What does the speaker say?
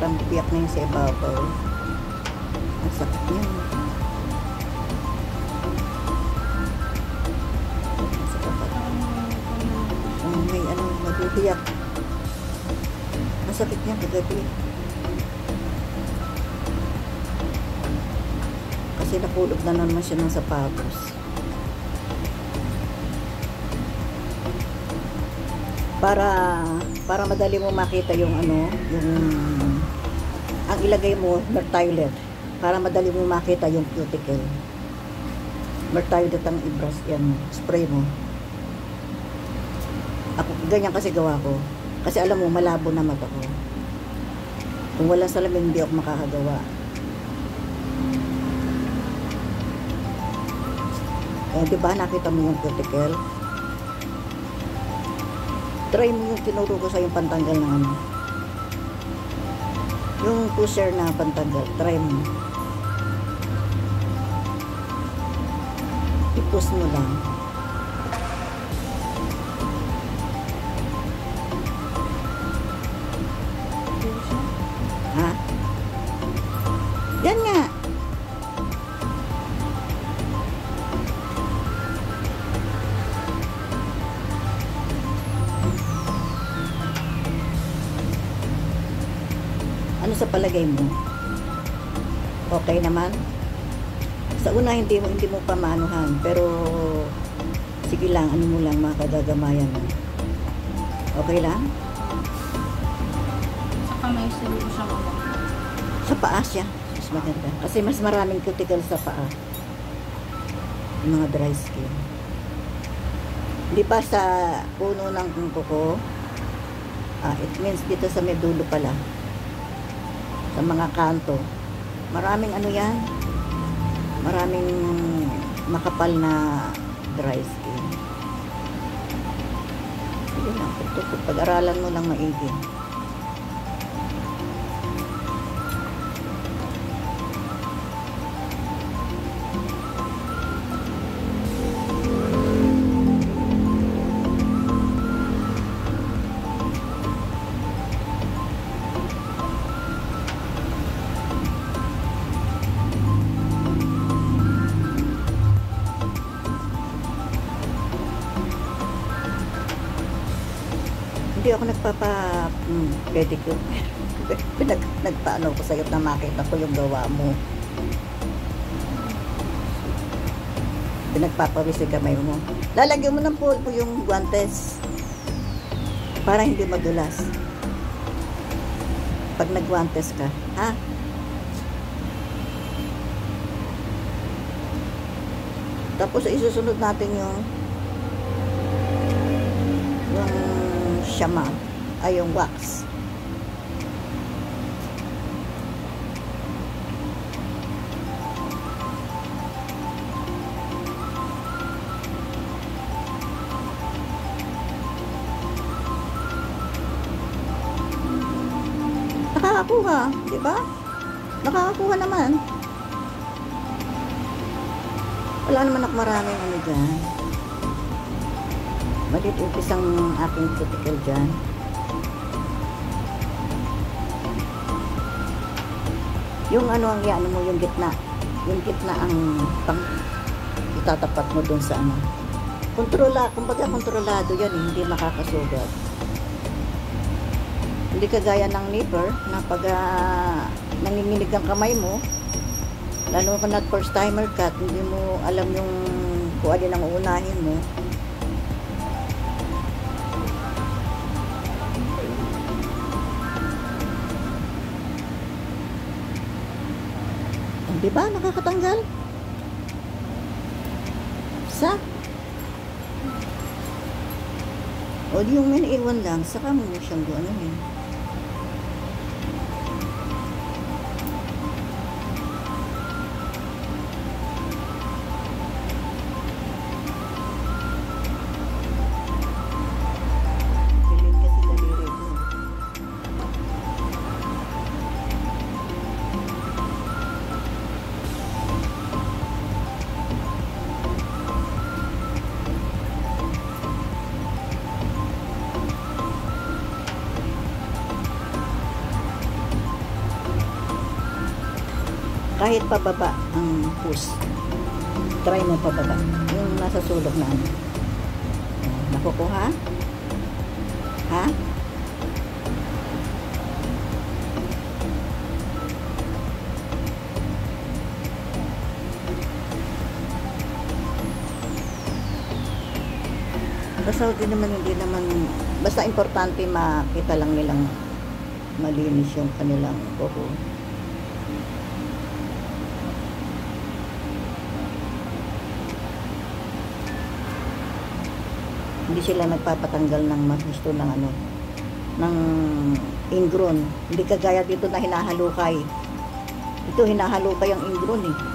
parang biyak na yung sa ibabaw. Ang sakit niya. May ano, mabibiyak. Masakit niya kagabi. Kasi napulog na naman siya ng sapatos. Para madali mo makita yung ano, yung ang ilagay mo Mertiolet para madali mo makita yung cuticle. Mertiolet ang ibras yan, spray mo. Ako ganyan kasi gawa ko. Kasi alam mo malabo na mata ko. Kung wala salamin hindi ako makakagawa. Di ba nakita mo yung cuticle? Try mo yung tinuro ko sa yung pantanggal ng ano. Yung pusher na pantanggal. Try mo. I-push mo lang. Ha? Yan nga. Ano sa palagay mo? Okay naman? Sa una hindi mo pa maanuhan, pero sige lang, ano mo lang, makagagamayan mo. Okay lang? Saka may siguro siya mo. Sa paa siya. Mas maganda. Kasi mas maraming cuticle sa paa. Yung mga dry skin. Hindi pa sa puno ng kuko. It means dito sa may dulo pala. Sa mga kanto. Maraming ano yan. Maraming makapal na dry skin. Sige lang. Pag-aralan mo lang maigi. Hindi ako pedicure. Nagpaano ko sa'yo na makita ko yung gawa mo. Pinagpapawis yung kamay mo. Lalagyan mo ng pulpo yung guantes para hindi madulas pag nagguantes ka, ha? Tapos isusunod natin yung shama ay yung wax. Nakakakuha, di ba? Nakakakuha naman. Wala naman ako maraming ano dyan. Maliit-upis ang aking cuticle dyan. Yung ano ang ano mo, yung gitna. Yung gitna ang pang itatapat mo dun sa ano. Kumbaga kontrolado yan, hindi makakasugat. Hindi kagaya ng nipper na pag nanginginig ang kamay mo, lalo kung not first timer cut, hindi mo alam yung kung alin ang uunahin mo. Diba? Nakakatanggal? Sa? O yung may naiwan lang, saka mo siyang ano eh. Kahit pababa ang push. Try mo pababa. Yung nasa sulok na ano. Nakukuha? Ha? Sa Saudi naman hindi naman, basta importante makita lang nilang malinis yung kanilang kuko. Hindi sila nagpapatanggal ng gusto ng ano, ng ingron. Hindi kagaya dito na hinahalukay. Ito hinahalukay ang ingron eh.